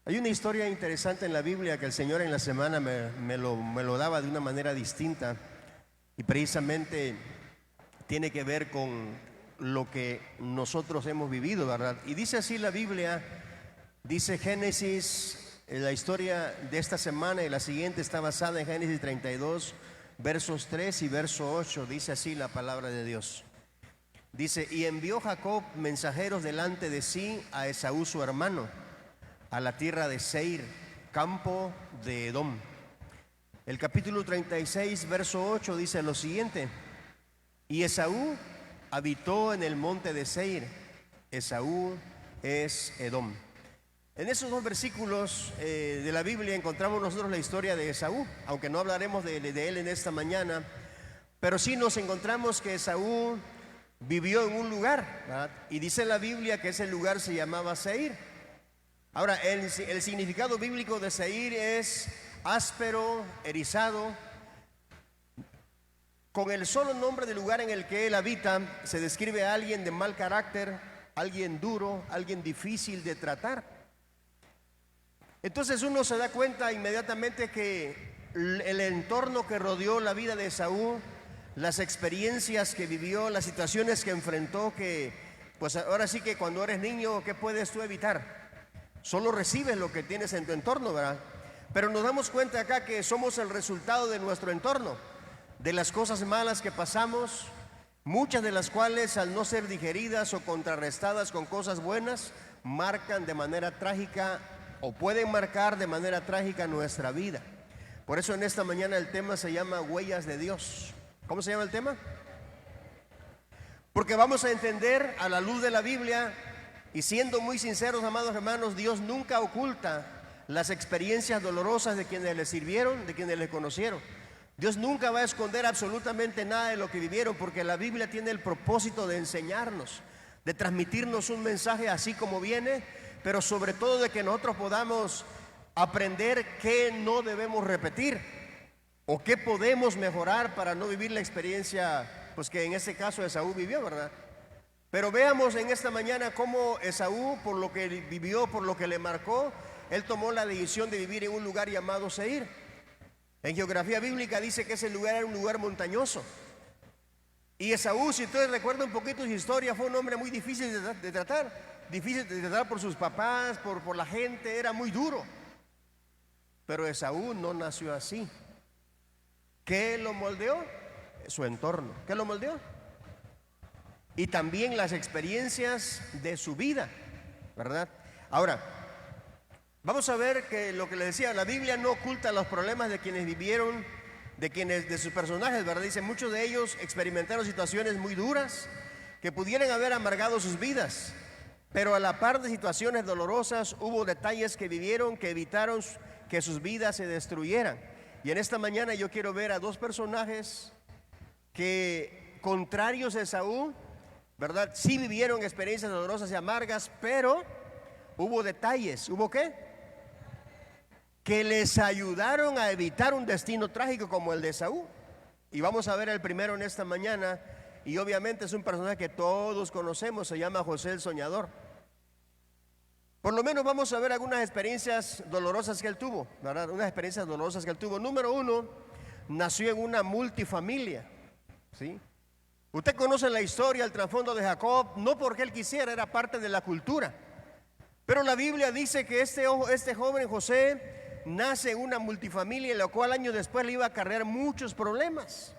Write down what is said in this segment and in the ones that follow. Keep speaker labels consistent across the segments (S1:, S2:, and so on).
S1: Hay una historia interesante en la Biblia que el Señor en la semana me lo daba de una manera distinta y precisamente tiene que ver con lo que nosotros hemos vivido, ¿verdad? Y dice así la Biblia, dice Génesis, la historia de esta semana y la siguiente está basada en Génesis 32, versos 3 y verso 8, dice así la palabra de Dios. Dice, y envió Jacob mensajeros delante de sí a Esaú su hermano, a la tierra de Seir, campo de Edom. El capítulo 36, verso 8 dice lo siguiente, y Esaú habitó en el monte de Seir. Esaú es Edom. En esos dos versículos de la Biblia encontramos nosotros la historia de Esaú, aunque no hablaremos de él en esta mañana, pero sí nos encontramos que Esaú vivió en un lugar, ¿verdad? Y dice la Biblia que ese lugar se llamaba Seir. Ahora, el significado bíblico de Seir es áspero, erizado. Con el solo nombre del lugar en el que él habita, se describe a alguien de mal carácter, alguien duro, alguien difícil de tratar. Entonces uno se da cuenta inmediatamente que el entorno que rodeó la vida de Esaú, las experiencias que vivió, las situaciones que enfrentó, que pues ahora sí que cuando eres niño, ¿qué puedes tú evitar? Solo recibes lo que tienes en tu entorno, ¿verdad? Pero nos damos cuenta acá que somos el resultado de nuestro entorno, de las cosas malas que pasamos, muchas de las cuales al no ser digeridas o contrarrestadas con cosas buenas, marcan de manera trágica o pueden marcar de manera trágica nuestra vida. Por eso en esta mañana el tema se llama Huellas de Dios. ¿Cómo se llama el tema? Porque vamos a entender a la luz de la Biblia. Y siendo muy sinceros, amados hermanos, Dios nunca oculta las experiencias dolorosas de quienes le sirvieron, de quienes le conocieron. Dios nunca va a esconder absolutamente nada de lo que vivieron, porque la Biblia tiene el propósito de enseñarnos, de transmitirnos un mensaje así como viene, pero sobre todo de que nosotros podamos aprender qué no debemos repetir o qué podemos mejorar para no vivir la experiencia, pues que en este caso Esaú vivió, ¿verdad? Pero veamos en esta mañana cómo Esaú, por lo que vivió, por lo que le marcó, él tomó la decisión de vivir en un lugar llamado Seir. En geografía bíblica dice que ese lugar era un lugar montañoso. Y Esaú, si ustedes recuerdan un poquito su historia, fue un hombre muy difícil de tratar por sus papás, por la gente, era muy duro. Pero Esaú no nació así. ¿Qué lo moldeó? Su entorno. ¿Qué lo moldeó? Y también las experiencias de su vida, ¿verdad? Ahora, vamos a ver que lo que le decía, la Biblia no oculta los problemas de quienes vivieron, de sus personajes, ¿verdad? Dice, muchos de ellos experimentaron situaciones muy duras que pudieran haber amargado sus vidas, pero a la par de situaciones dolorosas hubo detalles que vivieron que evitaron que sus vidas se destruyeran. Y en esta mañana yo quiero ver a dos personajes que, contrarios a Esaú, ¿verdad? Sí vivieron experiencias dolorosas y amargas, pero hubo detalles, ¿hubo qué? Que les ayudaron a evitar un destino trágico como el de Esaú. Y vamos a ver el primero en esta mañana, y obviamente es un personaje que todos conocemos, se llama José el Soñador. Por lo menos vamos a ver algunas experiencias dolorosas que él tuvo, ¿verdad? Unas experiencias dolorosas que él tuvo. Número uno, nació en una multifamilia, ¿sí? Usted conoce la historia, el trasfondo de Jacob, no porque él quisiera, era parte de la cultura. Pero la Biblia dice que este joven José nace en una multifamilia, lo cual años después le iba a acarrear muchos problemas.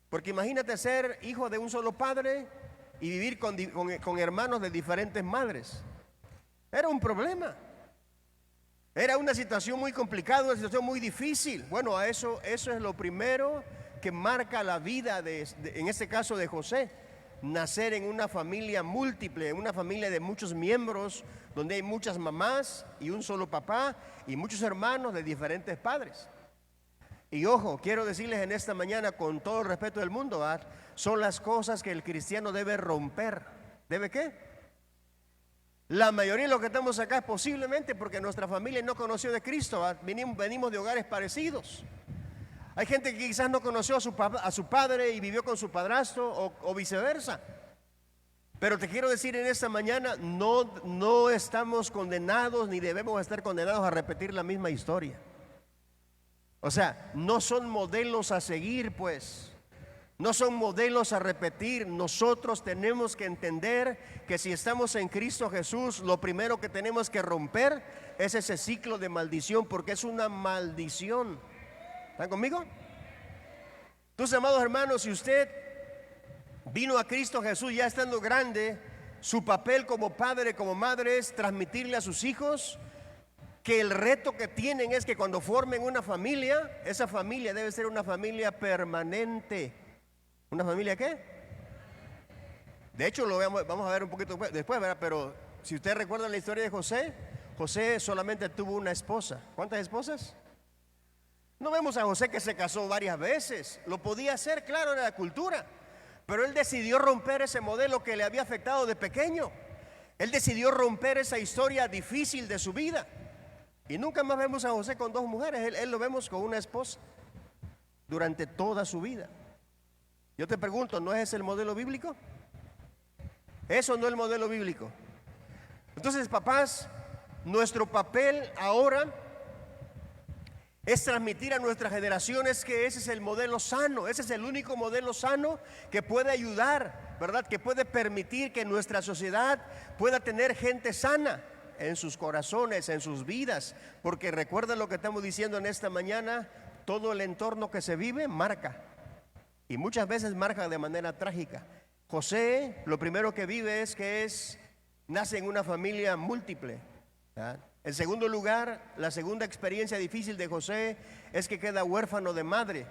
S1: Porque imagínate ser hijo de un solo padre y vivir con hermanos de diferentes madres. Era un problema. Era una situación muy complicada, una situación muy difícil. Bueno, eso es lo primero que marca la vida en este caso de José, nacer en una familia múltiple, en una familia de muchos miembros, donde hay muchas mamás y un solo papá y muchos hermanos de diferentes padres. Y ojo, quiero decirles en esta mañana con todo el respeto del mundo, ¿verdad? Son las cosas que el cristiano debe romper. ¿Debe qué? La mayoría de los que estamos acá es posiblemente porque nuestra familia no conoció de Cristo, ¿verdad? Venimos de hogares parecidos. Hay gente que quizás no conoció a su padre y vivió con su padrastro o viceversa. Pero te quiero decir en esta mañana, no estamos condenados ni debemos estar condenados a repetir la misma historia. O sea, no son modelos a seguir, pues. No son modelos a repetir. Nosotros tenemos que entender que si estamos en Cristo Jesús, lo primero que tenemos que romper es ese ciclo de maldición, porque es una maldición. ¿Están conmigo? Entonces, amados hermanos, si usted vino a Cristo Jesús ya estando grande, su papel como padre, como madre, es transmitirle a sus hijos que el reto que tienen es que cuando formen una familia, esa familia debe ser una familia permanente. ¿Una familia qué? De hecho, vamos a ver un poquito después, ¿verdad? Pero si usted recuerda la historia de José, José solamente tuvo una esposa. ¿Cuántas esposas? No vemos a José que se casó varias veces. Lo podía hacer, claro, era la cultura. Pero él decidió romper ese modelo que le había afectado de pequeño. Él decidió romper esa historia difícil de su vida. Y nunca más vemos a José con dos mujeres. Él lo vemos con una esposa durante toda su vida. Yo te pregunto, ¿no es ese el modelo bíblico? Eso no es el modelo bíblico. Entonces, papás, nuestro papel ahora es transmitir a nuestras generaciones que ese es el modelo sano, ese es el único modelo sano que puede ayudar, ¿verdad? Que puede permitir que nuestra sociedad pueda tener gente sana en sus corazones, en sus vidas, porque recuerda lo que estamos diciendo en esta mañana, todo el entorno que se vive marca, y muchas veces marca de manera trágica. José, lo primero que vive es que nace en una familia múltiple, ¿verdad? En segundo lugar, la segunda experiencia difícil de José es que queda huérfano de madre,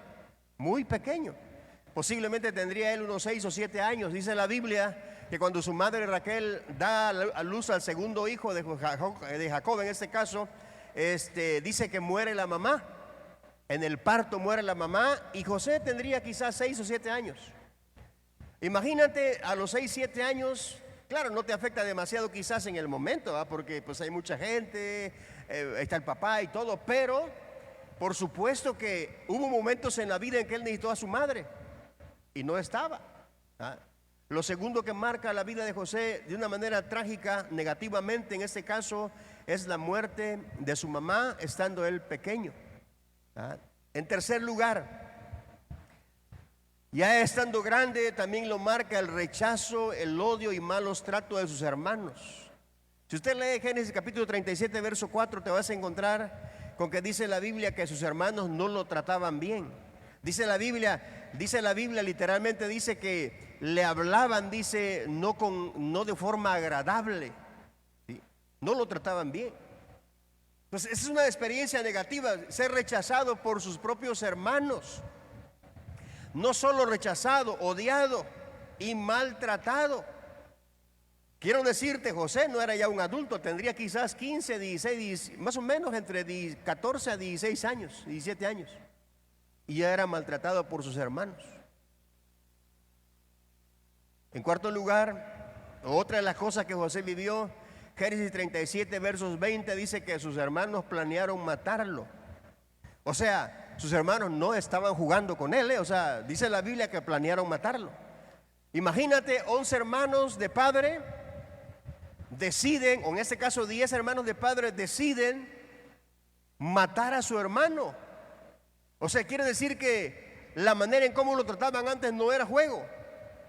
S1: muy pequeño. Posiblemente tendría él unos 6 o 7 años. Dice la Biblia que cuando su madre Raquel da a luz al segundo hijo de Jacob, en este caso, dice que muere la mamá. En el parto muere la mamá y José tendría quizás 6 o 7 años. Imagínate a los 6, 7 años. Claro, no te afecta demasiado quizás en el momento, ¿verdad? Porque pues hay mucha gente, está el papá y todo, pero por supuesto que hubo momentos en la vida en que él necesitó a su madre y no estaba, ¿verdad? Lo segundo que marca la vida de José de una manera trágica, negativamente en este caso, es la muerte de su mamá estando él pequeño, ¿verdad? En tercer lugar, ya estando grande, también lo marca el rechazo, el odio y malos tratos de sus hermanos. Si usted lee Génesis capítulo 37, verso 4, te vas a encontrar con que dice la Biblia que sus hermanos no lo trataban bien. Dice la Biblia literalmente dice que le hablaban, dice, no de forma agradable, ¿sí? No lo trataban bien. Entonces, esa es una experiencia negativa, ser rechazado por sus propios hermanos. No solo rechazado, odiado y maltratado. Quiero decirte, José no era ya un adulto, tendría quizás 15, 16, más o menos entre 14 a 16 años, 17 años. Y ya era maltratado por sus hermanos. En cuarto lugar, otra de las cosas que José vivió, Génesis 37, versos 20, dice que sus hermanos planearon matarlo. O sea, sus hermanos no estaban jugando con él, o sea, dice la Biblia que planearon matarlo. Imagínate, 11 hermanos de padre deciden, o en este caso 10 hermanos de padre deciden matar a su hermano. O sea, quiere decir que la manera en cómo lo trataban antes no era juego,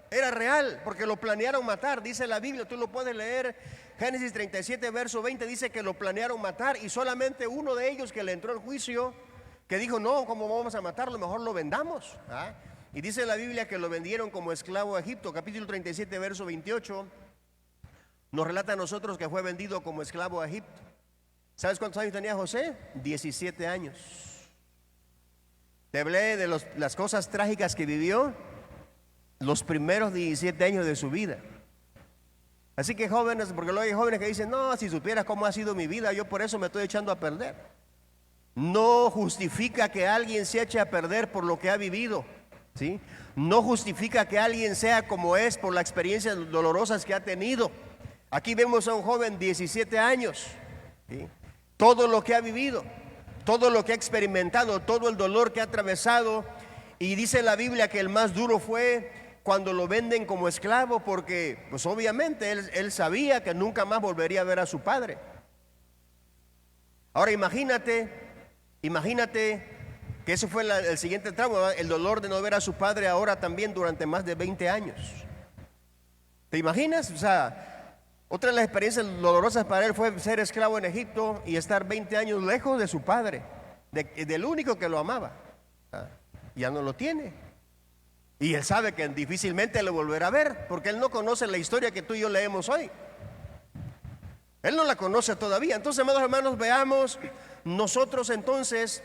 S1: era real, porque lo planearon matar. Dice la Biblia, tú lo puedes leer, Génesis 37, verso 20, dice que lo planearon matar y solamente uno de ellos que le entró al juicio, que dijo, no, ¿cómo vamos a matarlo? Mejor lo vendamos, ¿ah? Y dice la Biblia que lo vendieron como esclavo a Egipto. Capítulo 37, verso 28 nos relata a nosotros que fue vendido como esclavo a Egipto. ¿Sabes cuántos años tenía José? 17 años. Te hablé de las cosas trágicas que vivió los primeros 17 años de su vida. Así que jóvenes, porque luego hay jóvenes que dicen, no, si supieras cómo ha sido mi vida, yo por eso me estoy echando a perder. No justifica que alguien se eche a perder por lo que ha vivido, ¿sí? No justifica que alguien sea como es por las experiencias dolorosas que ha tenido. Aquí vemos a un joven 17 años, ¿sí? Todo lo que ha vivido, todo lo que ha experimentado, todo el dolor que ha atravesado. Y dice la Biblia que el más duro fue cuando lo venden como esclavo, porque pues obviamente él sabía que nunca más volvería a ver a su padre. Ahora imagínate que ese fue el siguiente trauma, el dolor de no ver a su padre ahora también durante más de 20 años. ¿Te imaginas? O sea, otra de las experiencias dolorosas para él fue ser esclavo en Egipto y estar 20 años lejos de su padre, del único que lo amaba. Ya no lo tiene. Y él sabe que difícilmente lo volverá a ver, porque él no conoce la historia que tú y yo leemos hoy. Él no la conoce todavía. Entonces, amados hermanos, veamos nosotros entonces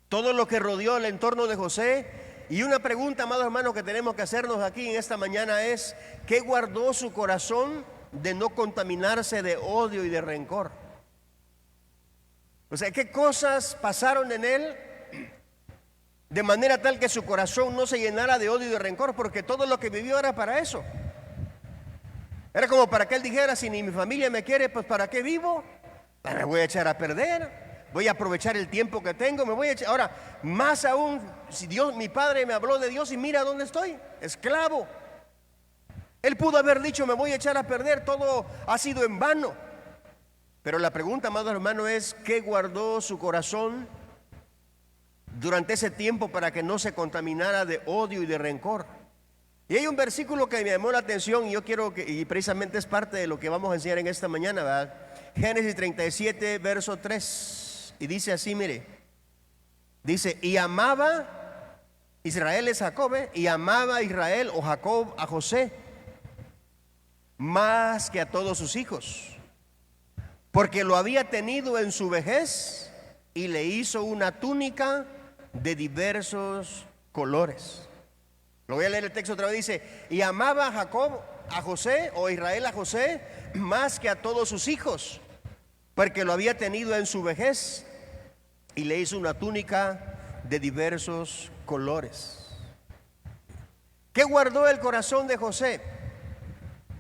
S1: todo lo que rodeó el entorno de José. Y una pregunta, amados hermanos, que tenemos que hacernos aquí en esta mañana es: ¿qué guardó su corazón de no contaminarse de odio y de rencor? O sea, ¿qué cosas pasaron en él de manera tal que su corazón no se llenara de odio y de rencor? Porque todo lo que vivió era para eso. Era como para que él dijera: si ni mi familia me quiere, pues ¿para qué vivo? Me voy a echar a perder, voy a aprovechar el tiempo que tengo, me voy a echar. Ahora, más aún, si Dios, mi padre me habló de Dios y mira dónde estoy, esclavo. Él pudo haber dicho: me voy a echar a perder, todo ha sido en vano. Pero la pregunta, amado hermano, es: ¿qué guardó su corazón durante ese tiempo para que no se contaminara de odio y de rencor? Y hay un versículo que me llamó la atención y yo quiero que, y precisamente es parte de lo que vamos a enseñar en esta mañana, ¿verdad? Génesis 37, verso 3, y dice así, mire, dice: y amaba Israel, es Jacob, y amaba Israel o Jacob a José más que a todos sus hijos, porque lo había tenido en su vejez y le hizo una túnica de diversos colores. Lo voy a leer el texto otra vez. Dice: y amaba a Jacob a José, o Israel a José, más que a todos sus hijos, porque lo había tenido en su vejez y le hizo una túnica de diversos colores. ¿Qué guardó el corazón de José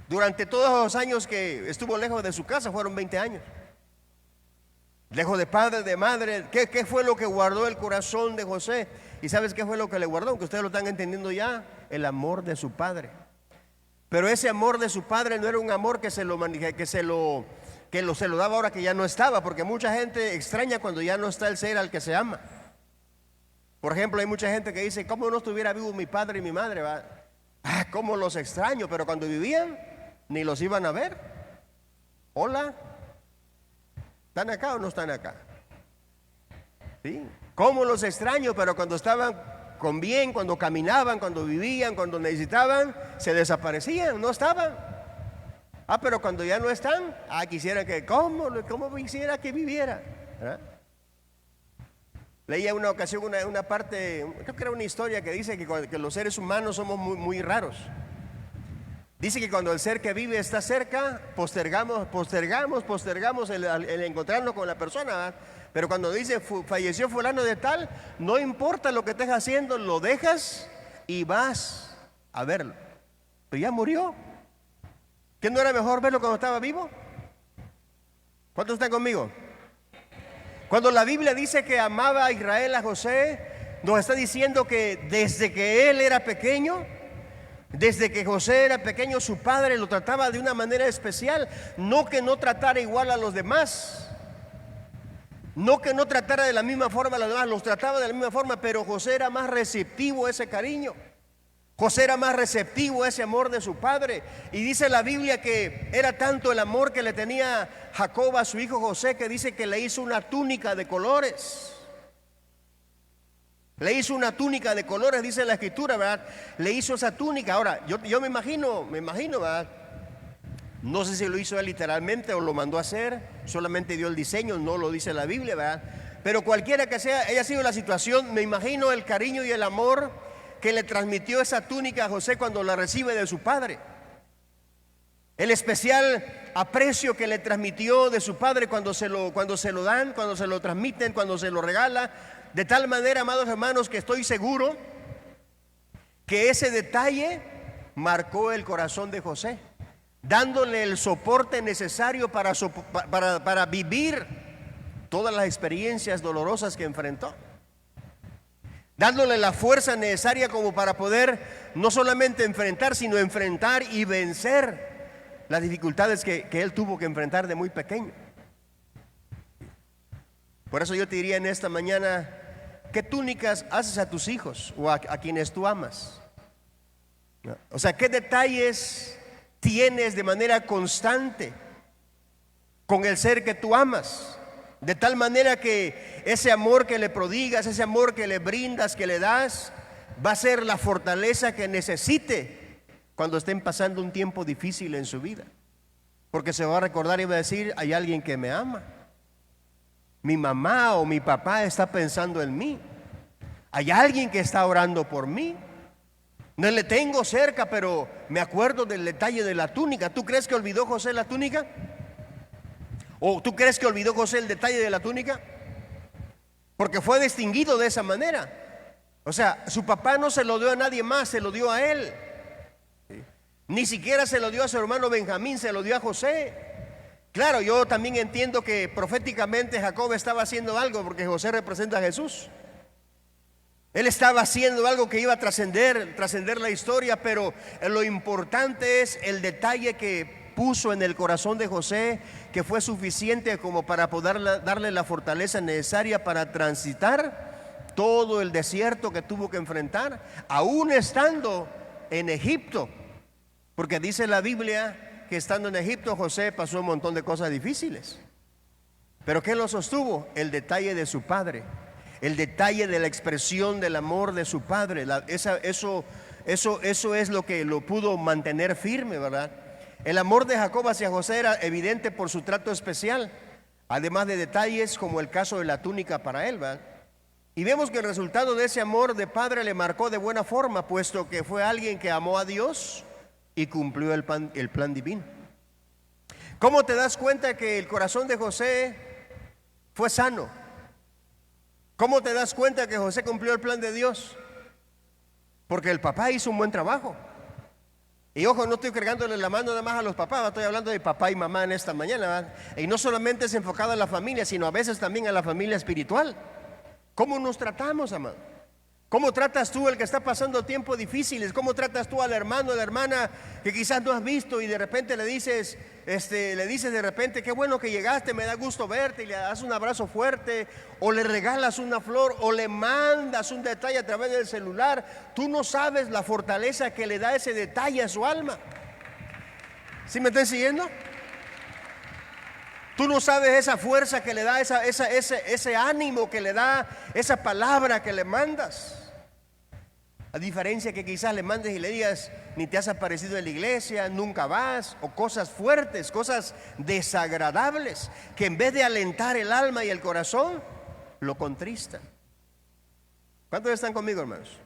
S1: durante todos los años que estuvo lejos de su casa? Fueron 20 años. Lejos de padre, de madre. ¿Qué fue lo que guardó el corazón de José? ¿Y sabes qué fue lo que le guardó? Aunque ustedes lo están entendiendo ya: el amor de su padre. Pero ese amor de su padre no era un amor que se lo daba ahora que ya no estaba, porque mucha gente extraña cuando ya no está el ser al que se ama. Por ejemplo, hay mucha gente que dice: ¿cómo no estuviera vivo mi padre y mi madre? ¿Cómo los extraño? Pero cuando vivían, ni los iban a ver. Hola, ¿están acá o no están acá? ¿Sí? ¿Cómo los extraño? Pero cuando estaban con bien, cuando caminaban, cuando vivían, cuando necesitaban, se desaparecían, no estaban. Pero cuando ya no están, quisiera que, ¿cómo quisiera que viviera? Leía una ocasión una parte, creo que era una historia que dice que los seres humanos somos muy, muy raros. Dice que cuando el ser que vive está cerca, postergamos el encontrarnos con la persona, ¿verdad? Pero cuando dice falleció fulano de tal, no importa lo que estés haciendo, lo dejas y vas a verlo. Pero ya murió. ¿Qué no era mejor verlo cuando estaba vivo? ¿Cuántos están conmigo? Cuando la Biblia dice que amaba a Israel a José, nos está diciendo que desde que él era pequeño, desde que José era pequeño, su padre lo trataba de una manera especial. No que no tratara igual a los demás, no que no tratara de la misma forma a los demás, los trataba de la misma forma, pero José era más receptivo a ese cariño. José era más receptivo a ese amor de su padre. Y dice la Biblia que era tanto el amor que le tenía Jacob a su hijo José, que dice que le hizo una túnica de colores. Le hizo una túnica de colores, dice la escritura, ¿verdad? Le hizo esa túnica. Ahora, yo me imagino, ¿verdad? No sé si lo hizo él literalmente o lo mandó a hacer, solamente dio el diseño, no lo dice la Biblia, ¿verdad? Pero cualquiera que haya sido la situación, me imagino el cariño y el amor que le transmitió esa túnica a José cuando la recibe de su padre. El especial aprecio que le transmitió de su padre cuando se lo dan, cuando se lo transmiten, cuando se lo regala. De tal manera, amados hermanos, que estoy seguro que ese detalle marcó el corazón de José, dándole el soporte necesario para vivir todas las experiencias dolorosas que enfrentó, dándole la fuerza necesaria como para poder no solamente enfrentar, sino enfrentar y vencer las dificultades que él tuvo que enfrentar de muy pequeño. Por eso yo te diría en esta mañana, ¿qué túnicas haces a tus hijos o a quienes tú amas? O sea, ¿qué detalles tienes de manera constante con el ser que tú amas? De tal manera que ese amor que le prodigas, ese amor que le brindas, que le das, va a ser la fortaleza que necesite cuando estén pasando un tiempo difícil en su vida. Porque se va a recordar y va a decir, hay alguien que me ama. Mi mamá o mi papá está pensando en mí. Hay alguien que está orando por mí. No le tengo cerca, pero me acuerdo del detalle de la túnica. ¿Tú crees que olvidó José la túnica? ¿O tú crees que olvidó José el detalle de la túnica? Porque fue distinguido de esa manera. O sea, su papá no se lo dio a nadie más, se lo dio a él. Ni siquiera se lo dio a su hermano Benjamín, se lo dio a José. Claro, yo también entiendo que proféticamente Jacob estaba haciendo algo, porque José representa a Jesús. Él estaba haciendo algo que iba a trascender la historia, pero lo importante es el detalle que puso en el corazón de José, que fue suficiente como para poder darle la fortaleza necesaria para transitar todo el desierto que tuvo que enfrentar, aún estando en Egipto. Porque dice la Biblia que estando en Egipto José pasó un montón de cosas difíciles. Pero ¿qué lo sostuvo? El detalle de su padre, el detalle de la expresión del amor de su padre. Eso es lo que lo pudo mantener firme, ¿verdad? El amor de Jacob hacia José era evidente por su trato especial, además de detalles como el caso de la túnica para él, ¿verdad? Y vemos que el resultado de ese amor de padre le marcó de buena forma, puesto que fue alguien que amó a Dios y cumplió el plan divino. ¿Cómo te das cuenta que el corazón de José fue sano? ¿Cómo te das cuenta que José cumplió el plan de Dios? Porque el papá hizo un buen trabajo. Y ojo, no estoy cargándole la mano nada más a los papás, estoy hablando de papá y mamá en esta mañana, ¿verdad? Y no solamente es enfocado en la familia, sino a veces también a la familia espiritual. ¿Cómo nos tratamos, amado? ¿Cómo tratas tú al que está pasando tiempos difíciles? ¿Cómo tratas tú al hermano, a la hermana que quizás no has visto y de repente le dices de repente, qué bueno que llegaste, me da gusto verte, y le das un abrazo fuerte, o le regalas una flor, o le mandas un detalle a través del celular? Tú no sabes la fortaleza que le da ese detalle a su alma. ¿Sí me están siguiendo? Tú no sabes esa fuerza que le da, ese ánimo que le da, esa palabra que le mandas. A diferencia que quizás le mandes y le digas, ni te has aparecido en la iglesia, nunca vas, o cosas fuertes, cosas desagradables, que en vez de alentar el alma y el corazón, lo contristan. ¿Cuántos están conmigo, hermanos?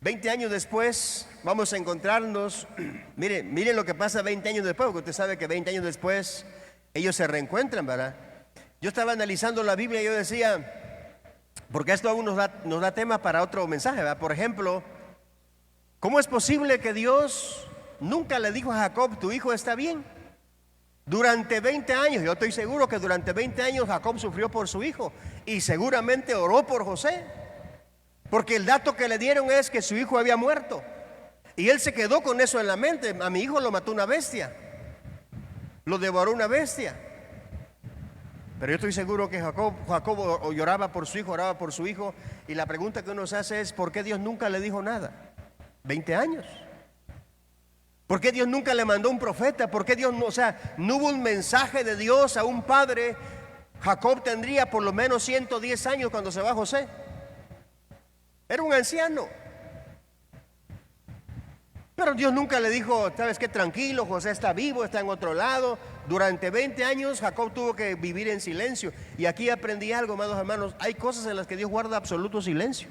S1: 20 años después vamos a encontrarnos. Mire lo que pasa 20 años después, porque usted sabe que 20 años después ellos se reencuentran, ¿verdad? Yo estaba analizando la Biblia y yo decía, porque esto aún nos da tema para otro mensaje, ¿verdad? Por ejemplo, ¿cómo es posible que Dios nunca le dijo a Jacob, tu hijo está bien? Durante 20 años, yo estoy seguro que durante 20 años Jacob sufrió por su hijo y seguramente oró por José. Porque el dato que le dieron es que su hijo había muerto. Y él se quedó con eso en la mente. A mi hijo lo mató una bestia. Lo devoró una bestia. Pero yo estoy seguro que Jacob lloraba por su hijo, oraba por su hijo. Y la pregunta que uno se hace es, ¿por qué Dios nunca le dijo nada? 20 años. ¿Por qué Dios nunca le mandó un profeta? ¿Por qué Dios no hubo un mensaje de Dios a un padre? Jacob tendría por lo menos 110 años cuando se va José. Era un anciano. Pero Dios nunca le dijo, ¿sabes qué? Tranquilo, José está vivo, está en otro lado. Durante 20 años Jacob tuvo que vivir en silencio. Y aquí aprendí algo, amados hermanos. Hay cosas en las que Dios guarda absoluto silencio.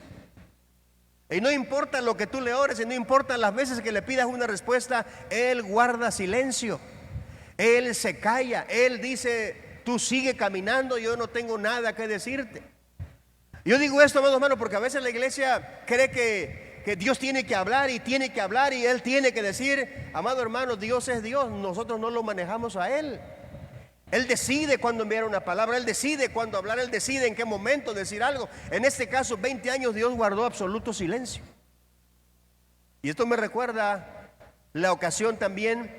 S1: Y no importa lo que tú le ores, y no importa las veces que le pidas una respuesta, Él guarda silencio. Él se calla. Él dice, tú sigue caminando, yo no tengo nada que decirte. Yo digo esto, amados hermanos, porque a veces la iglesia cree que Dios tiene que hablar y Él tiene que decir. Amado hermano, Dios es Dios, nosotros no lo manejamos a Él. Él decide cuándo enviar una palabra, Él decide cuándo hablar, Él decide en qué momento decir algo. En este caso, 20 años Dios guardó absoluto silencio. Y esto me recuerda la ocasión también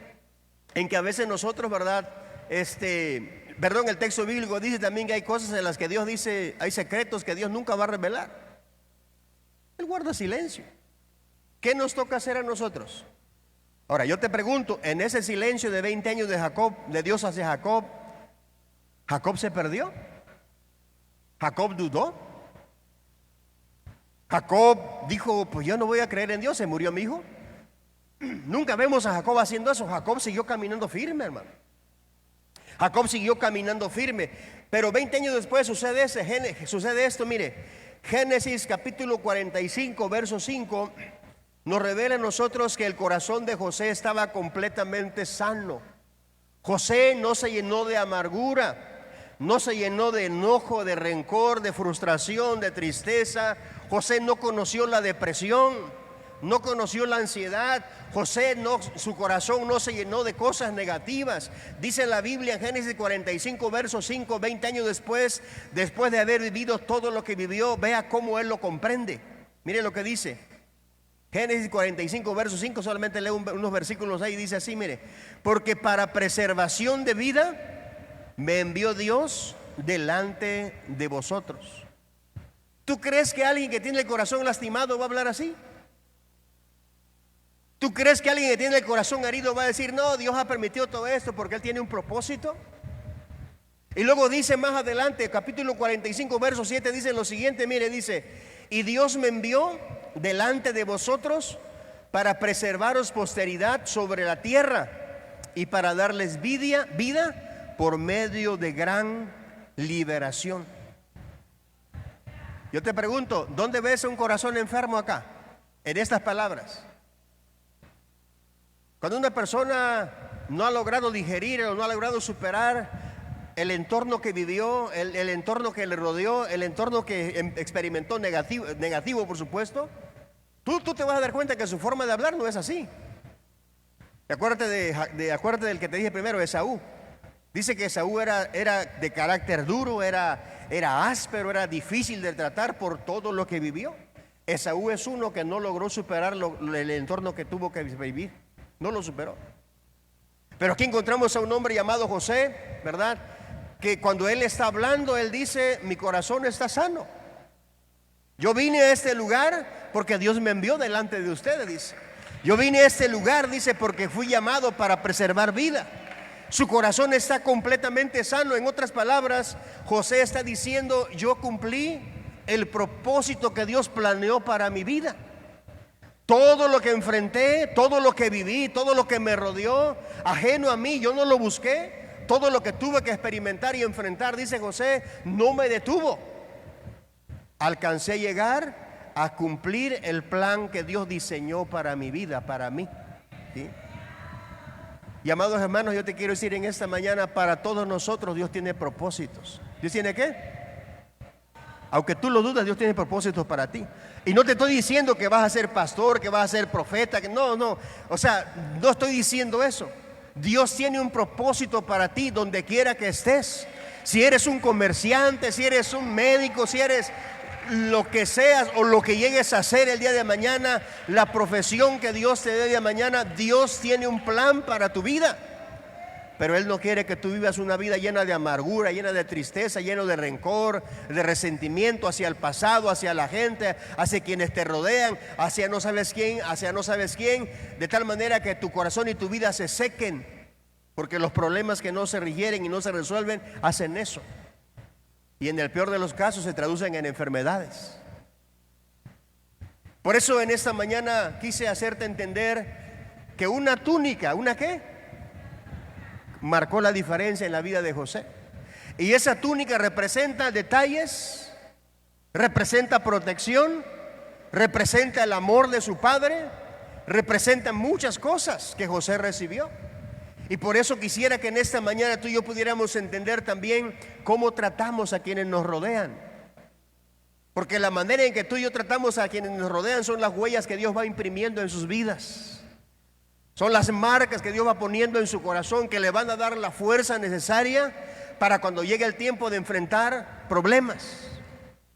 S1: en que a veces nosotros, ¿verdad? El texto bíblico dice también que hay cosas en las que Dios dice, hay secretos que Dios nunca va a revelar. Él guarda silencio. ¿Qué nos toca hacer a nosotros? Ahora, yo te pregunto, en ese silencio de 20 años de Jacob, de Dios hacia Jacob, ¿Jacob se perdió? ¿Jacob dudó? ¿Jacob dijo, pues yo no voy a creer en Dios, se murió mi hijo? Nunca vemos a Jacob haciendo eso. Jacob siguió caminando firme, hermano. Jacob siguió caminando firme. Pero 20 años después sucede esto, mire. Génesis capítulo 45, verso 5, nos revela a nosotros que el corazón de José estaba completamente sano. José no se llenó de amargura, no se llenó de enojo, de rencor, de frustración, de tristeza. José no conoció la depresión, no conoció la ansiedad. Su corazón no se llenó de cosas negativas. Dice la Biblia en Génesis 45, verso 5, 20 años después de haber vivido todo lo que vivió, vea cómo él lo comprende. Mire lo que dice. Génesis 45, verso 5, solamente leo unos versículos ahí, dice así, mire. Porque para preservación de vida me envió Dios delante de vosotros. ¿Tú crees que alguien que tiene el corazón lastimado va a hablar así? ¿Tú crees que alguien que tiene el corazón herido va a decir, no, Dios ha permitido todo esto porque Él tiene un propósito? Y luego dice más adelante, capítulo 45, verso 7, dice lo siguiente, mire, dice, y Dios me envió delante de vosotros para preservaros posteridad sobre la tierra y para darles vida por medio de gran liberación. Yo te pregunto, ¿dónde ves un corazón enfermo acá? En estas palabras. Cuando una persona no ha logrado digerir o no ha logrado superar el entorno que vivió, el entorno que le rodeó, el entorno que experimentó negativo por supuesto, tú te vas a dar cuenta que su forma de hablar no es así. Acuérdate del que te dije primero, Esaú. Dice que Esaú era de carácter duro, era áspero, era difícil de tratar por todo lo que vivió. Esaú es uno que no logró superar el entorno que tuvo que vivir. No lo superó. Pero aquí encontramos a un hombre llamado José, ¿verdad? Que cuando él está hablando, él dice, mi corazón está sano. Yo vine a este lugar porque Dios me envió delante de ustedes, dice. Yo vine a este lugar, dice, porque fui llamado para preservar vida. Su corazón está completamente sano. En otras palabras, José está diciendo, yo cumplí el propósito que Dios planeó para mi vida. Todo lo que enfrenté, todo lo que viví, todo lo que me rodeó, ajeno a mí, yo no lo busqué. Todo lo que tuve que experimentar y enfrentar, dice José, no me detuvo. Alcancé a llegar a cumplir el plan que Dios diseñó para mi vida, para mí. ¿Sí? Y amados hermanos, yo te quiero decir en esta mañana, para todos nosotros Dios tiene propósitos. ¿Dios tiene qué? Aunque tú lo dudas, Dios tiene propósitos para ti. Y no te estoy diciendo que vas a ser pastor, que vas a ser profeta, no. O sea, no estoy diciendo eso. Dios tiene un propósito para ti donde quiera que estés. Si eres un comerciante, si eres un médico, si eres lo que seas o lo que llegues a ser el día de mañana, la profesión que Dios te dé el día de mañana, Dios tiene un plan para tu vida. Pero Él no quiere que tú vivas una vida llena de amargura, llena de tristeza, lleno de rencor, de resentimiento hacia el pasado, hacia la gente, hacia quienes te rodean, hacia no sabes quién, de tal manera que tu corazón y tu vida se sequen, porque los problemas que no se rigieren y no se resuelven hacen eso. Y en el peor de los casos se traducen en enfermedades. Por eso en esta mañana quise hacerte entender que una túnica, ¿una qué? Marcó la diferencia en la vida de José. Y esa túnica representa detalles, representa protección, representa el amor de su padre, representa muchas cosas que José recibió. Y por eso quisiera que en esta mañana tú y yo pudiéramos entender también cómo tratamos a quienes nos rodean. Porque la manera en que tú y yo tratamos a quienes nos rodean son las huellas que Dios va imprimiendo en sus vidas. Son las marcas que Dios va poniendo en su corazón, que le van a dar la fuerza necesaria para cuando llegue el tiempo de enfrentar problemas.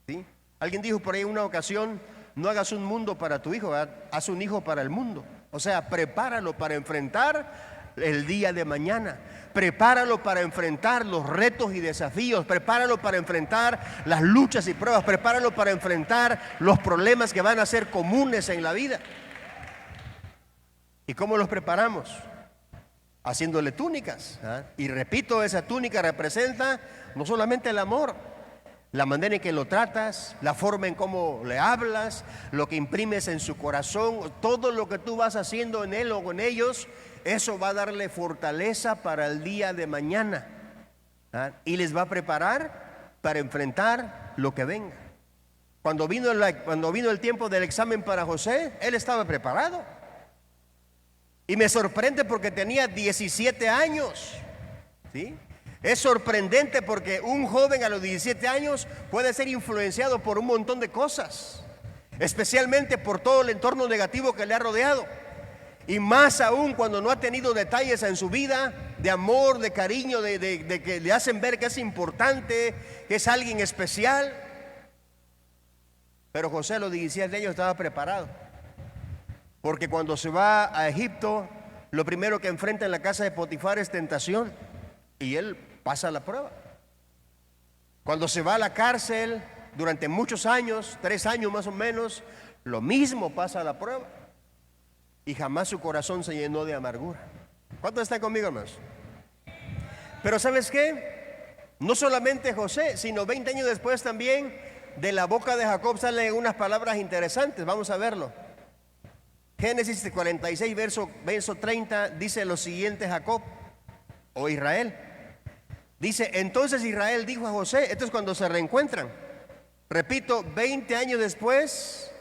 S1: ¿Sí? Alguien dijo por ahí en una ocasión, no hagas un mundo para tu hijo, ¿verdad? Haz un hijo para el mundo. O sea, prepáralo para enfrentar el día de mañana. Prepáralo para enfrentar los retos y desafíos. Prepáralo para enfrentar las luchas y pruebas. Prepáralo para enfrentar los problemas que van a ser comunes en la vida. ¿Y cómo los preparamos? Haciéndole túnicas, ¿eh? Y repito, esa túnica representa no solamente el amor, la manera en que lo tratas, la forma en cómo le hablas, lo que imprimes en su corazón, todo lo que tú vas haciendo en él o en ellos, eso va a darle fortaleza para el día de mañana, ¿eh? Y les va a preparar para enfrentar lo que venga. Cuando vino el tiempo del examen para José, él estaba preparado. Y me sorprende porque tenía 17 años, ¿sí? Es sorprendente porque un joven a los 17 años puede ser influenciado por un montón de cosas, especialmente por todo el entorno negativo que le ha rodeado. Y más aún cuando no ha tenido detalles en su vida de amor, de cariño, de que le hacen ver que es importante, que es alguien especial. Pero José a los 17 años estaba preparado. Porque cuando se va a Egipto, lo primero que enfrenta en la casa de Potifar es tentación. Y él pasa la prueba. Cuando se va a la cárcel durante muchos años, 3 años más o menos, lo mismo pasa la prueba. Y jamás su corazón se llenó de amargura. ¿Cuántos están conmigo, hermanos? Pero ¿sabes qué? No solamente José, sino 20 años después también, de la boca de Jacob salen unas palabras interesantes. Vamos a verlo. Génesis 46, verso 30, dice lo siguiente Jacob, o Israel. Dice, entonces Israel dijo a José, esto es cuando se reencuentran. Repito, 20 años después,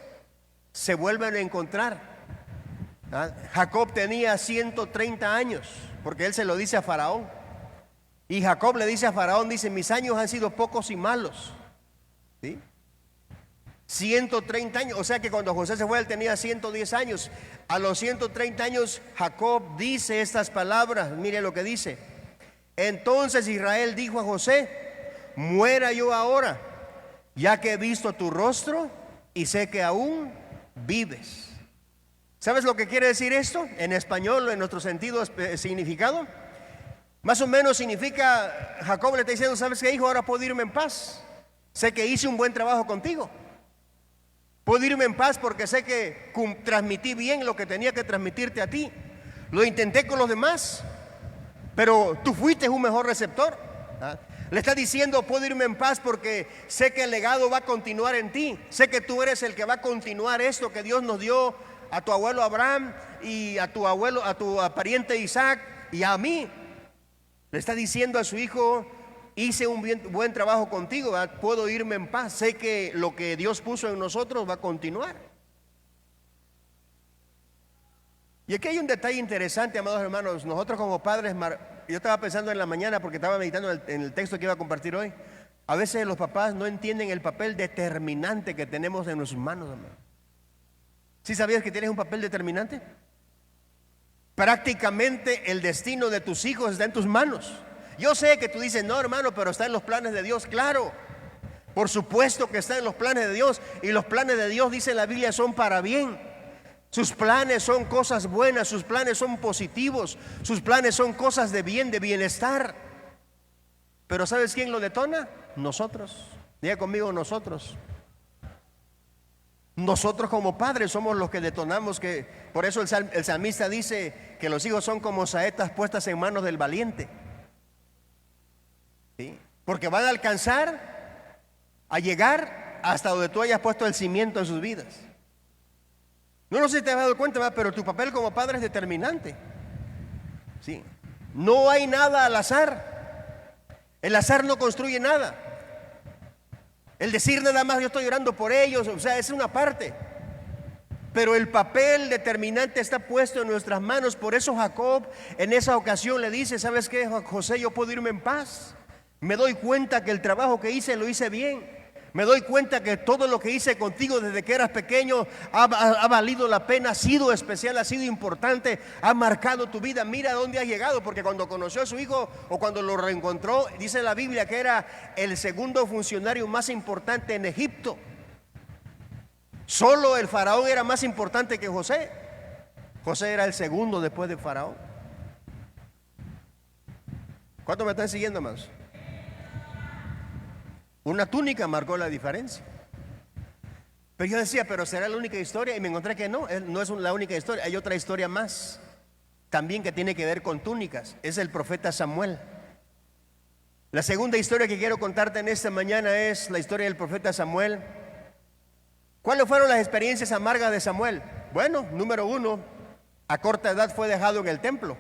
S1: se vuelven a encontrar. ¿Ah? Jacob tenía 130 años, porque él se lo dice a Faraón. Y Jacob le dice a Faraón, dice, mis años han sido pocos y malos. ¿Sí? 130 años, o sea que cuando José se fue él tenía 110 años. A los 130 años Jacob dice estas palabras, mire lo que dice. Entonces Israel dijo a José, muera yo ahora, ya que he visto tu rostro y sé que aún vives. ¿Sabes lo que quiere decir esto? En español, en nuestro sentido, significado. Más o menos significa, Jacob le está diciendo, ¿sabes qué, hijo? Ahora puedo irme en paz. Sé que hice un buen trabajo contigo. Puedo irme en paz porque sé que transmití bien lo que tenía que transmitirte a ti. Lo intenté con los demás, pero tú fuiste un mejor receptor. ¿Ah? Le está diciendo, puedo irme en paz porque sé que el legado va a continuar en ti. Sé que tú eres el que va a continuar esto que Dios nos dio a tu abuelo Abraham y a tu pariente Isaac y a mí. Le está diciendo a su hijo, hice un buen trabajo contigo, ¿verdad? Puedo irme en paz. Sé que lo que Dios puso en nosotros va a continuar. Y aquí hay un detalle interesante, amados hermanos. Nosotros como padres, yo estaba pensando en la mañana porque estaba meditando en el texto que iba a compartir hoy. A veces los papás no entienden el papel determinante que tenemos en nuestras manos, hermano. ¿Sí sabías que tienes un papel determinante? Prácticamente el destino de tus hijos está en tus manos. Yo sé que tú dices, no hermano, pero está en los planes de Dios. Claro, por supuesto que está en los planes de Dios. Y los planes de Dios, dice la Biblia, son para bien. Sus planes son cosas buenas, sus planes son positivos, sus planes son cosas de bien, de bienestar. Pero ¿sabes quién lo detona? Nosotros. Diga conmigo, nosotros. Nosotros como padres somos los que detonamos que, por eso el salmista dice que los hijos son como saetas puestas en manos del valiente. ¿Sí? Porque van a alcanzar a llegar hasta donde tú hayas puesto el cimiento en sus vidas. No sé si te has dado cuenta, pero tu papel como padre es determinante. ¿Sí? No hay nada al azar. El azar no construye nada. El decir nada más yo estoy orando por ellos, o sea, es una parte. Pero el papel determinante está puesto en nuestras manos. Por eso Jacob en esa ocasión le dice, ¿sabes qué, José? Yo puedo irme en paz. Me doy cuenta que el trabajo que hice lo hice bien. Me doy cuenta que todo lo que hice contigo desde que eras pequeño ha valido la pena, ha sido especial, ha sido importante, ha marcado tu vida. Mira a dónde has llegado, porque cuando conoció a su hijo o cuando lo reencontró, dice la Biblia que era el segundo funcionario más importante en Egipto. Solo el faraón era más importante que José. José era el segundo después del faraón. ¿Cuántos me están siguiendo, más? Una túnica marcó la diferencia. Pero yo decía, pero ¿será la única historia? Y me encontré que no es la única historia. Hay otra historia más, también que tiene que ver con túnicas. Es el profeta Samuel. La segunda historia que quiero contarte en esta mañana es la historia del profeta Samuel. ¿Cuáles fueron las experiencias amargas de Samuel? Bueno, número 1, a corta edad fue dejado en el templo.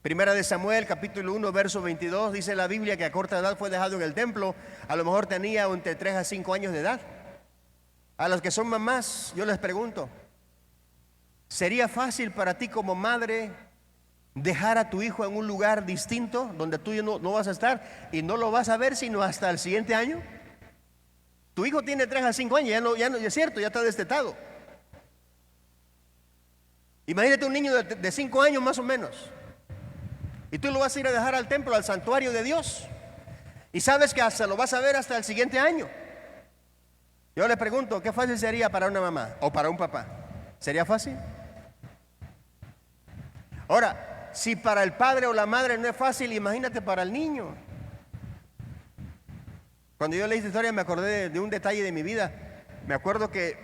S1: Primera de Samuel, capítulo 1, verso 22, dice la Biblia que a corta edad fue dejado en el templo. A lo mejor tenía entre 3 a 5 años de edad. A los que son mamás, yo les pregunto, ¿sería fácil para ti como madre dejar a tu hijo en un lugar distinto donde tú no vas a estar y no lo vas a ver sino hasta el siguiente año? Tu hijo tiene 3 a 5 años, ya no es cierto, ya está destetado. Imagínate un niño de 5 años más o menos, y tú lo vas a ir a dejar al templo, al santuario de Dios, y sabes que hasta lo vas a ver hasta el siguiente año. Yo le pregunto, ¿qué fácil sería para una mamá o para un papá? ¿Sería fácil? Ahora, si para el padre o la madre no es fácil, imagínate para el niño. Cuando yo leí esta historia me acordé de un detalle de mi vida. Me acuerdo que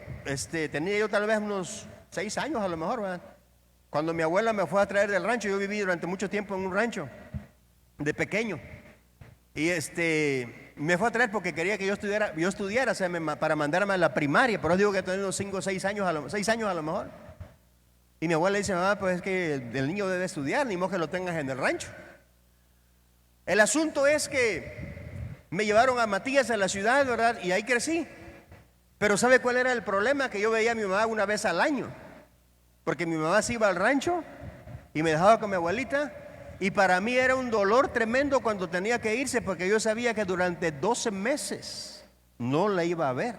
S1: tenía yo tal vez unos 6 años a lo mejor, ¿verdad? Cuando mi abuela me fue a traer del rancho. Yo viví durante mucho tiempo en un rancho de pequeño. Y me fue a traer porque quería que yo estudiara, o sea, para mandarme a la primaria. Por eso digo que tenía unos 5 o 6 años, 6 años a lo mejor. Y mi abuela dice, mamá, pues es que el niño debe estudiar, ni modo que lo tengas en el rancho. El asunto es que me llevaron a Matías a la ciudad, ¿verdad? Y ahí crecí. Pero ¿sabe cuál era el problema? Que yo veía a mi mamá una vez al año. Porque mi mamá se iba al rancho y me dejaba con mi abuelita. Y para mí era un dolor tremendo cuando tenía que irse, porque yo sabía que durante 12 meses no la iba a ver.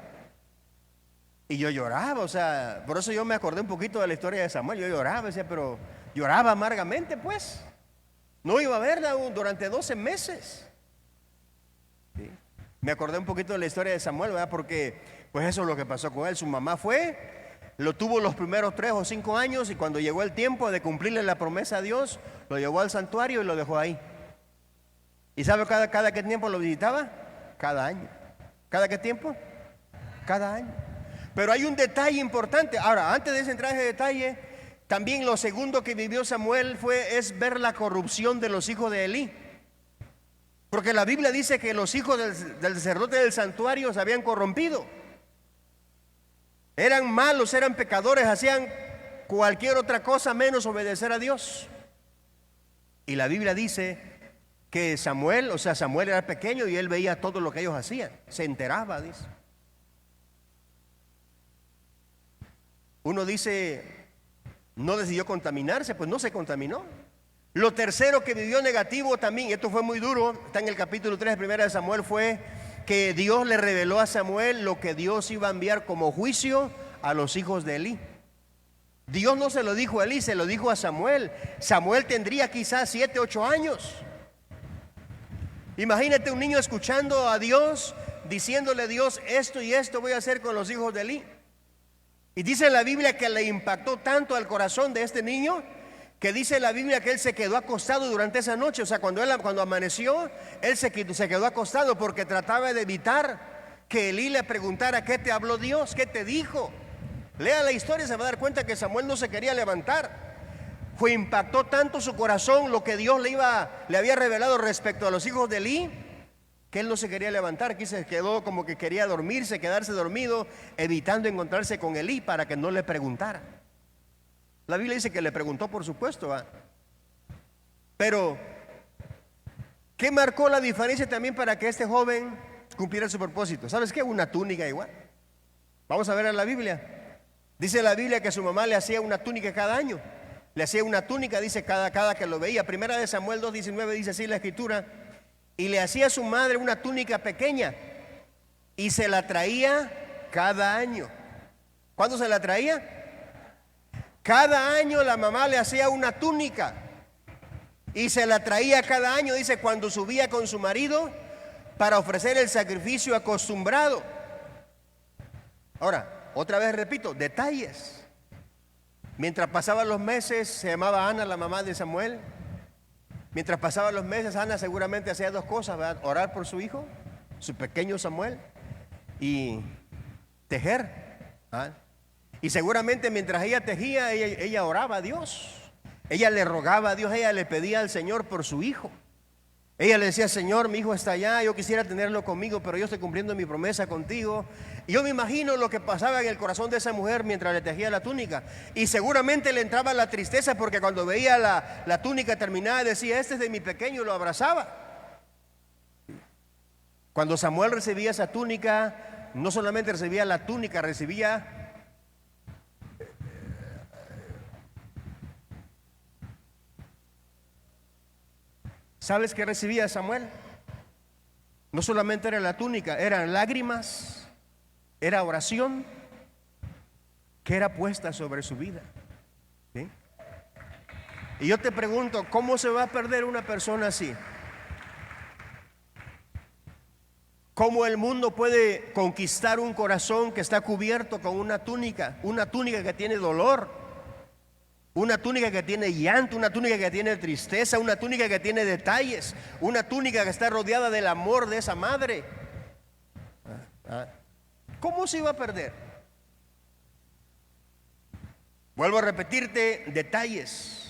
S1: Y yo lloraba, o sea, por eso yo me acordé un poquito de la historia de Samuel. Yo lloraba, decía, pero lloraba amargamente, pues. No iba a verla durante 12 meses. ¿Sí? Me acordé un poquito de la historia de Samuel, ¿verdad? Porque pues eso es lo que pasó con él. Su mamá lo tuvo los primeros 3 o 5 años, y cuando llegó el tiempo de cumplirle la promesa a Dios, lo llevó al santuario y lo dejó ahí. ¿Y sabe cada qué tiempo lo visitaba? Cada año. ¿Cada qué tiempo? Cada año. Pero hay un detalle importante. Ahora, antes de entrar en ese detalle, también lo segundo que vivió Samuel es ver la corrupción de los hijos de Elí. Porque la Biblia dice que los hijos del sacerdote del santuario se habían corrompido. Eran malos, eran pecadores, hacían cualquier otra cosa menos obedecer a Dios. Y la Biblia dice que Samuel era pequeño y él veía todo lo que ellos hacían, se enteraba, dice. Uno dice, no decidió contaminarse, pues no se contaminó. Lo tercero que vivió negativo también, y esto fue muy duro, está en el capítulo 3 de 1 de Samuel, fue que Dios le reveló a Samuel lo que Dios iba a enviar como juicio a los hijos de Elí. Dios no se lo dijo a Elí, se lo dijo a Samuel. Samuel tendría quizás 7, 8 años. Imagínate un niño escuchando a Dios, diciéndole a Dios, esto y esto voy a hacer con los hijos de Elí. Y dice la Biblia que le impactó tanto al corazón de este niño, que dice la Biblia que él se quedó acostado durante esa noche. O sea, cuando amaneció, él se quedó acostado porque trataba de evitar que Elí le preguntara, ¿qué te habló Dios? ¿Qué te dijo? Lea la historia y se va a dar cuenta que Samuel no se quería levantar. Impactó tanto su corazón lo que Dios le había revelado respecto a los hijos de Elí, que él no se quería levantar. Aquí se quedó como que quería dormirse, quedarse dormido, evitando encontrarse con Elí para que no le preguntara. La Biblia dice que le preguntó, por supuesto, ¿va? Pero ¿qué marcó la diferencia también para que este joven cumpliera su propósito? ¿Sabes qué? Una túnica igual. Vamos a ver en la Biblia. Dice la Biblia que su mamá le hacía una túnica cada año. Le hacía una túnica, dice, cada que lo veía. Primera de Samuel 2:19 dice así la escritura. Y le hacía a su madre una túnica pequeña y se la traía cada año. ¿Cuándo se la traía? Cada año la mamá le hacía una túnica y se la traía cada año, dice, cuando subía con su marido para ofrecer el sacrificio acostumbrado. Ahora, otra vez repito, detalles. Mientras pasaban los meses, se llamaba Ana, la mamá de Samuel. Mientras pasaban los meses, Ana seguramente hacía dos cosas, ¿verdad? Orar por su hijo, su pequeño Samuel, y tejer, ¿verdad? Y seguramente mientras ella tejía, ella oraba a Dios. Ella le rogaba a Dios, ella le pedía al Señor por su hijo. Ella le decía: Señor, mi hijo está allá, yo quisiera tenerlo conmigo, pero yo estoy cumpliendo mi promesa contigo. Y yo me imagino lo que pasaba en el corazón de esa mujer mientras le tejía la túnica. Y seguramente le entraba la tristeza, porque cuando veía la túnica terminada decía: este es de mi pequeño, y lo abrazaba. Cuando Samuel recibía esa túnica, no solamente recibía la túnica, recibía... ¿Sabes qué recibía Samuel? No solamente era la túnica, eran lágrimas, era oración que era puesta sobre su vida. ¿Sí? Y yo te pregunto, ¿cómo se va a perder una persona así? ¿Cómo el mundo puede conquistar un corazón que está cubierto con una túnica que tiene dolor? Una túnica que tiene llanto, una túnica que tiene tristeza, una túnica que tiene detalles, una túnica que está rodeada del amor de esa madre. ¿Cómo se iba a perder? Vuelvo a repetirte, detalles.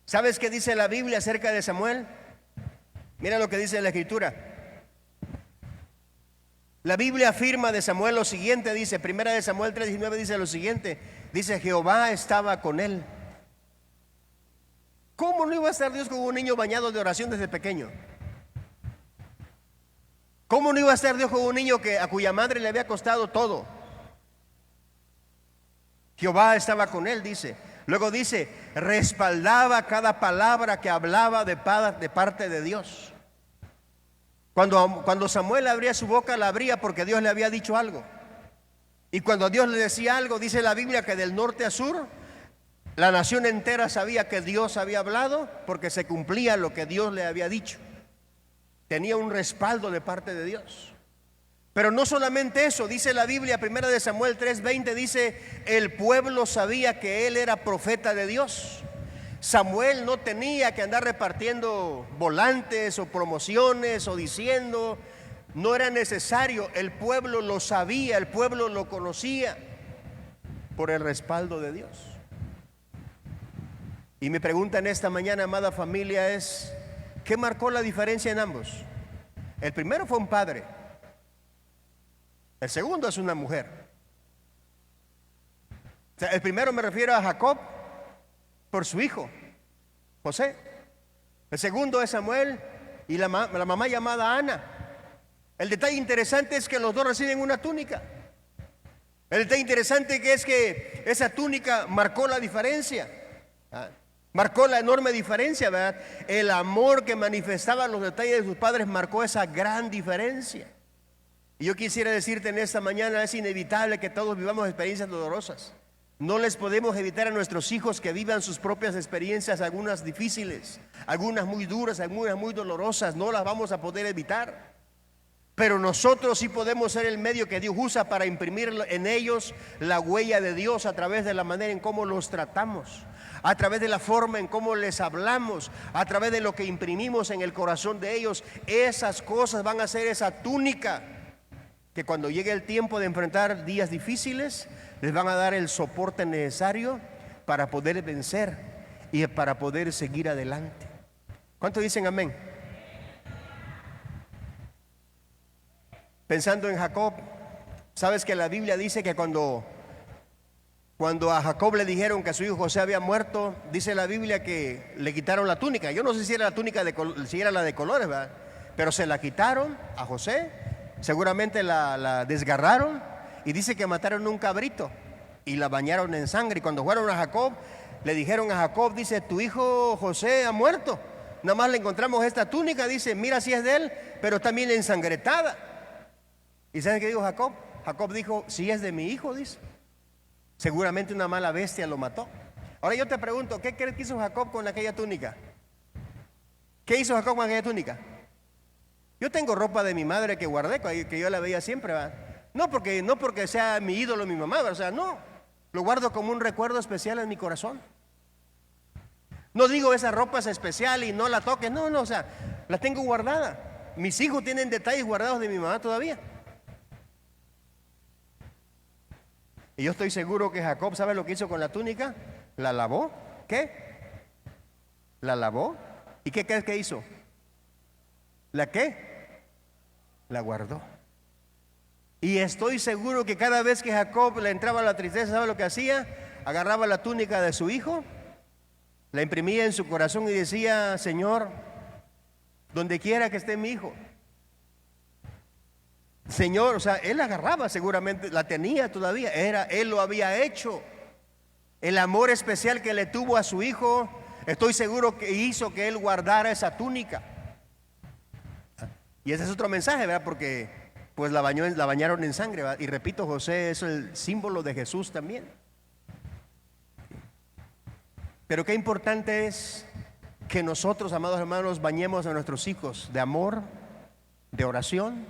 S1: ¿Sabes qué dice la Biblia acerca de Samuel? Mira lo que dice la Escritura. La Biblia afirma de Samuel lo siguiente, dice, primera de Samuel 3:19 dice lo siguiente, dice: Jehová estaba con él. ¿Cómo no iba a estar Dios con un niño bañado de oración desde pequeño? ¿Cómo no iba a estar Dios con un niño a cuya madre le había costado todo? Jehová estaba con él, dice. Luego dice, respaldaba cada palabra que hablaba de parte de Dios. Cuando Samuel abría su boca, la abría porque Dios le había dicho algo. Y cuando Dios le decía algo, dice la Biblia que del norte a sur, la nación entera sabía que Dios había hablado, porque se cumplía lo que Dios le había dicho. Tenía un respaldo de parte de Dios. Pero no solamente eso, dice la Biblia, primera de Samuel 3:20, dice: el pueblo sabía que él era profeta de Dios. Samuel no tenía que andar repartiendo volantes o promociones o diciendo, no era necesario. El pueblo lo sabía, el pueblo lo conocía por el respaldo de Dios. Y mi pregunta en esta mañana, amada familia, es: ¿qué marcó la diferencia en ambos? El primero fue un padre, el segundo es una mujer. O sea, el primero me refiero a Jacob por su hijo José. El segundo es Samuel y la mamá llamada Ana. El detalle interesante es que los dos reciben una túnica. El detalle interesante es que esa túnica marcó la diferencia. Marcó la enorme diferencia, ¿verdad? El amor que manifestaban los detalles de sus padres marcó esa gran diferencia. Y yo quisiera decirte en esta mañana, es inevitable que todos vivamos experiencias dolorosas. No les podemos evitar a nuestros hijos que vivan sus propias experiencias, algunas difíciles, algunas muy duras, algunas muy dolorosas. No las vamos a poder evitar. Pero nosotros sí podemos ser el medio que Dios usa para imprimir en ellos la huella de Dios a través de la manera en cómo los tratamos, a través de la forma en cómo les hablamos, a través de lo que imprimimos en el corazón de ellos. Esas cosas van a ser esa túnica que cuando llegue el tiempo de enfrentar días difíciles, les van a dar el soporte necesario para poder vencer y para poder seguir adelante. ¿Cuántos dicen amén? Pensando en Jacob, sabes que la Biblia dice que cuando a Jacob le dijeron que su hijo José había muerto, dice la Biblia que le quitaron la túnica. Yo no sé si era la túnica si era la de colores, ¿verdad? Pero se la quitaron a José, seguramente la desgarraron, y dice que mataron un cabrito y la bañaron en sangre. Y cuando fueron a Jacob, le dijeron a Jacob, dice: tu hijo José ha muerto, nada más le encontramos esta túnica, dice, mira si es de él, pero también ensangretada. ¿Y saben qué dijo Jacob? Jacob dijo: si es de mi hijo, dice, seguramente una mala bestia lo mató. Ahora yo te pregunto, ¿qué crees que hizo Jacob con aquella túnica? ¿Qué hizo Jacob con aquella túnica? Yo tengo ropa de mi madre que guardé, que yo la veía siempre, ¿verdad? No porque sea mi ídolo, mi mamá, o sea, no. Lo guardo como un recuerdo especial en mi corazón. No digo esa ropa es especial y no la toques, no, o sea, la tengo guardada. Mis hijos tienen detalles guardados de mi mamá todavía. Y yo estoy seguro que Jacob, ¿sabe lo que hizo con la túnica? La lavó. ¿Qué? La lavó. ¿Y qué crees que hizo? ¿La qué? La guardó. Y estoy seguro que cada vez que Jacob le entraba la tristeza, ¿sabe lo que hacía? Agarraba la túnica de su hijo, la imprimía en su corazón y decía: Señor, donde quiera que esté mi hijo, Señor, o sea, él la agarraba, seguramente la tenía todavía, él lo había hecho. El amor especial que le tuvo a su hijo, estoy seguro que hizo que él guardara esa túnica. Y ese es otro mensaje, ¿verdad? Porque pues la bañaron en sangre, ¿verdad? Y repito, José es el símbolo de Jesús también. Pero qué importante es que nosotros, amados hermanos, bañemos a nuestros hijos de amor, de oración.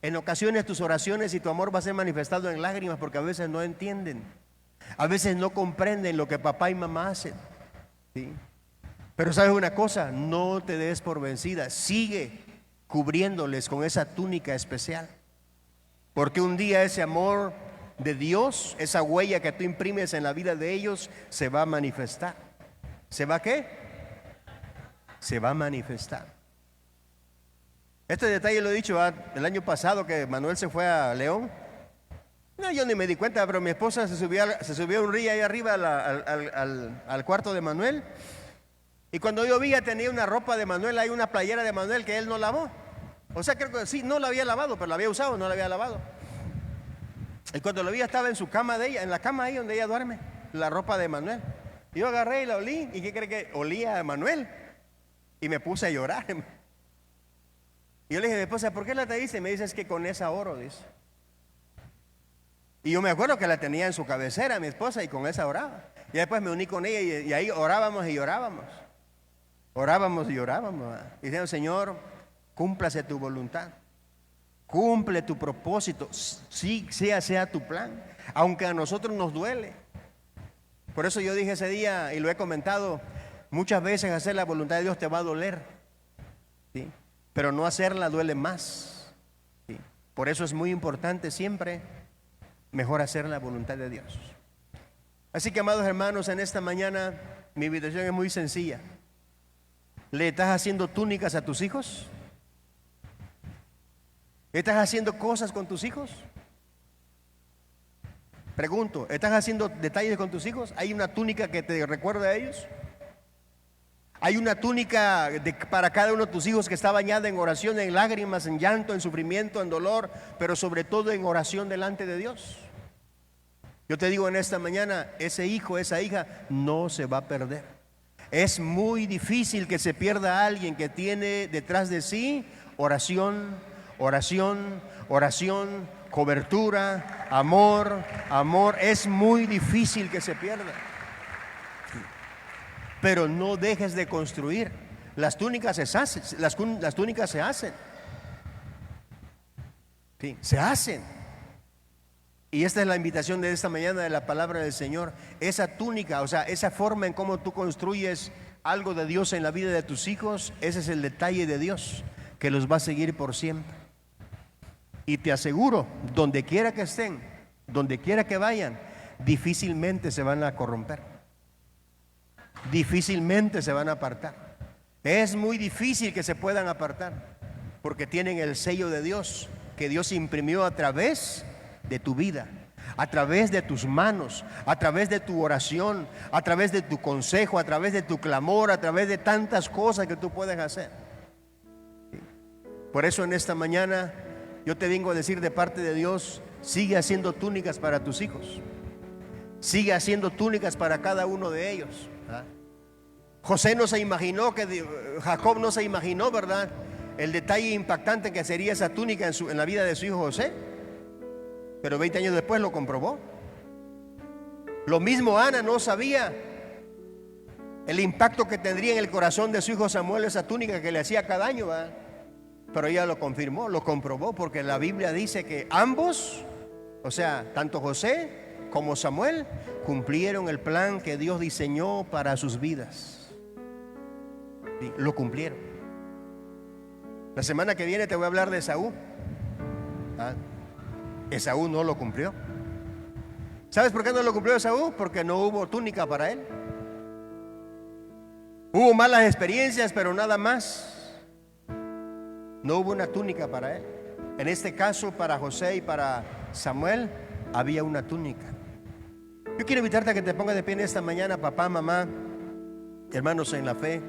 S1: En ocasiones tus oraciones y tu amor va a ser manifestado en lágrimas, porque a veces no entienden, a veces no comprenden lo que papá y mamá hacen, ¿sí? Pero sabes una cosa, no te des por vencida, sigue cubriéndoles con esa túnica especial, porque un día ese amor de Dios, esa huella que tú imprimes en la vida de ellos, se va a manifestar. ¿Se va a qué? Se va a manifestar. Este detalle lo he dicho el año pasado que Manuel se fue a León. No, yo ni me di cuenta, pero mi esposa se subió a un río ahí arriba al cuarto de Manuel. Y cuando yo vi, tenía una ropa de Manuel, hay una playera de Manuel que él no lavó. O sea, creo que sí, no la había lavado, pero la había usado, no la había lavado. Y cuando lo vi, estaba en su cama de ella, en la cama ahí donde ella duerme, la ropa de Manuel. Y yo agarré y la olí, ¿y qué cree que olía a Manuel? Y me puse a llorar. Y yo le dije: mi esposa, ¿por qué la traíste? Y me dice: es que con esa oro, dice. Y yo me acuerdo que la tenía en su cabecera, mi esposa, y con esa oraba. Y después me uní con ella y ahí orábamos y llorábamos. Orábamos y llorábamos, diciendo: Señor, cúmplase tu voluntad, cumple tu propósito, sí, sea tu plan, aunque a nosotros nos duele. Por eso yo dije ese día, y lo he comentado, muchas veces hacer la voluntad de Dios te va a doler, ¿sí? Pero no hacerla duele más, ¿sí? Por eso es muy importante siempre, mejor hacer la voluntad de Dios. Así que, amados hermanos, en esta mañana mi invitación es muy sencilla. ¿Le estás haciendo túnicas a tus hijos? ¿Estás haciendo cosas con tus hijos? Pregunto, ¿estás haciendo detalles con tus hijos? ¿Hay una túnica que te recuerda a ellos? ¿Hay una túnica para cada uno de tus hijos que está bañada en oración, en lágrimas, en llanto, en sufrimiento, en dolor, pero sobre todo en oración delante de Dios? Yo te digo en esta mañana, ese hijo, esa hija no se va a perder. Es muy difícil que se pierda a alguien que tiene detrás de sí oración, oración, oración, cobertura, amor, amor. Es muy difícil que se pierda. Pero no dejes de construir. Las túnicas se hacen, las túnicas se hacen. Sí, se hacen. Y esta es la invitación de esta mañana de la palabra del Señor. Esa túnica, o sea, esa forma en cómo tú construyes algo de Dios en la vida de tus hijos, ese es el detalle de Dios que los va a seguir por siempre. Y te aseguro, donde quiera que estén, donde quiera que vayan, difícilmente se van a corromper, difícilmente se van a apartar. Es muy difícil que se puedan apartar, porque tienen el sello de Dios, que Dios imprimió a través de tu vida, a través de tus manos, a través de tu oración, a través de tu consejo, a través de tu clamor, a través de tantas cosas que tú puedes hacer. Por eso en esta mañana yo te vengo a decir de parte de Dios: sigue haciendo túnicas para tus hijos, sigue haciendo túnicas para cada uno de ellos. José no se imaginó, Jacob no se imaginó, ¿verdad?, el detalle impactante que sería esa túnica en la vida de su hijo José. Pero 20 años después lo comprobó. Lo mismo Ana no sabía el impacto que tendría en el corazón de su hijo Samuel esa túnica que le hacía cada año, ¿verdad? Pero ella lo confirmó, lo comprobó, porque la Biblia dice que ambos O sea, tanto José como Samuel cumplieron el plan que Dios diseñó para sus vidas. Sí, lo cumplieron. La semana que viene te voy a hablar de Esaú. Esaú no lo cumplió. ¿Sabes por qué no lo cumplió Esaú? Porque no hubo túnica para él. Hubo malas experiencias, pero nada más. No hubo una túnica para él. En este caso, para José y para Samuel, había una túnica. Yo quiero invitarte a que te pongas de pie en esta mañana, papá, mamá, hermanos en la fe.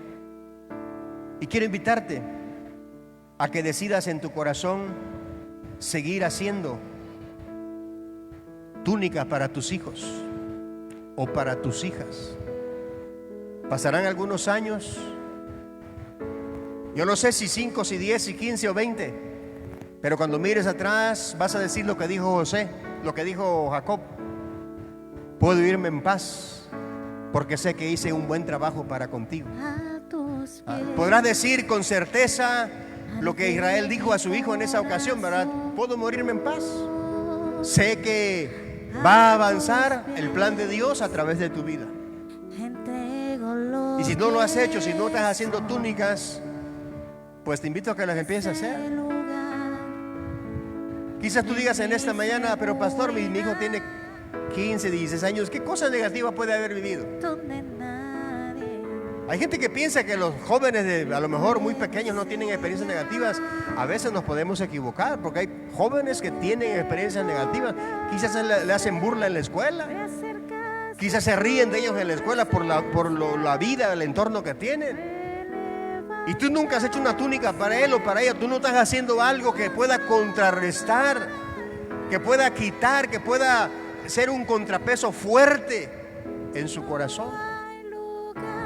S1: Y quiero invitarte a que decidas en tu corazón seguir haciendo túnicas para tus hijos o para tus hijas. Pasarán algunos años, yo no sé si 5, si 10, si 15 o 20, pero cuando mires atrás vas a decir lo que dijo José, lo que dijo Jacob: puedo irme en paz porque sé que hice un buen trabajo para contigo. Podrás decir con certeza lo que Israel dijo a su hijo en esa ocasión, ¿verdad? Puedo morirme en paz. Sé que va a avanzar el plan de Dios a través de tu vida. Y si no lo has hecho, si no estás haciendo túnicas, pues te invito a que las empieces a hacer. Quizás tú digas en esta mañana: pero pastor, mi hijo tiene 15, 16 años, ¿qué cosa negativa puede haber vivido? Hay gente que piensa que los jóvenes a lo mejor muy pequeños no tienen experiencias negativas. A veces nos podemos equivocar, porque hay jóvenes que tienen experiencias negativas. Quizás le hacen burla en la escuela, quizás se ríen de ellos en la escuela por la vida, el entorno que tienen. Y tú nunca has hecho una túnica para él o para ella. Tú no estás haciendo algo que pueda contrarrestar, que pueda quitar, que pueda ser un contrapeso fuerte en su corazón,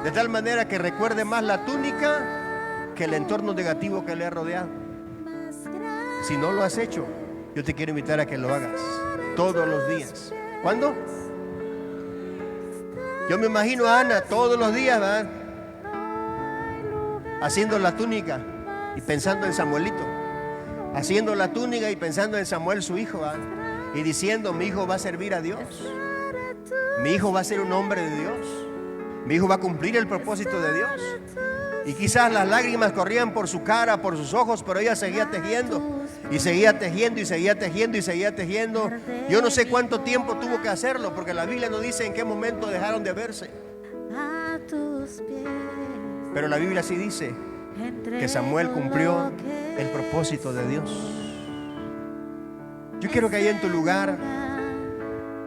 S1: de tal manera que recuerde más la túnica que el entorno negativo que le ha rodeado. Si no lo has hecho, yo te quiero invitar a que lo hagas todos los días. ¿Cuándo? Yo me imagino a Ana todos los días, ¿verdad?, haciendo la túnica y pensando en Samuelito, haciendo la túnica y pensando en Samuel, su hijo, ¿verdad?, y diciendo: mi hijo va a servir a Dios, mi hijo va a ser un hombre de Dios, mi hijo va a cumplir el propósito de Dios. Y quizás las lágrimas corrían por su cara, por sus ojos, pero ella seguía tejiendo y seguía tejiendo y seguía tejiendo y seguía tejiendo. Yo no sé cuánto tiempo tuvo que hacerlo, porque la Biblia no dice en qué momento dejaron de verse, pero la Biblia sí dice que Samuel cumplió el propósito de Dios. Yo quiero que ahí en tu lugar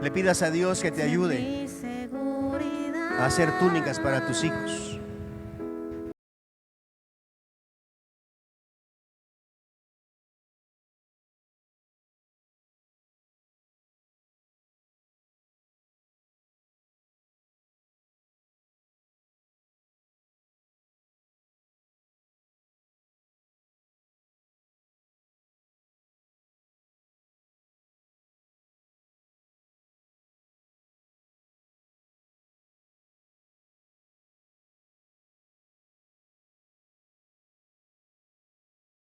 S1: le pidas a Dios que te ayude a hacer túnicas para tus hijos.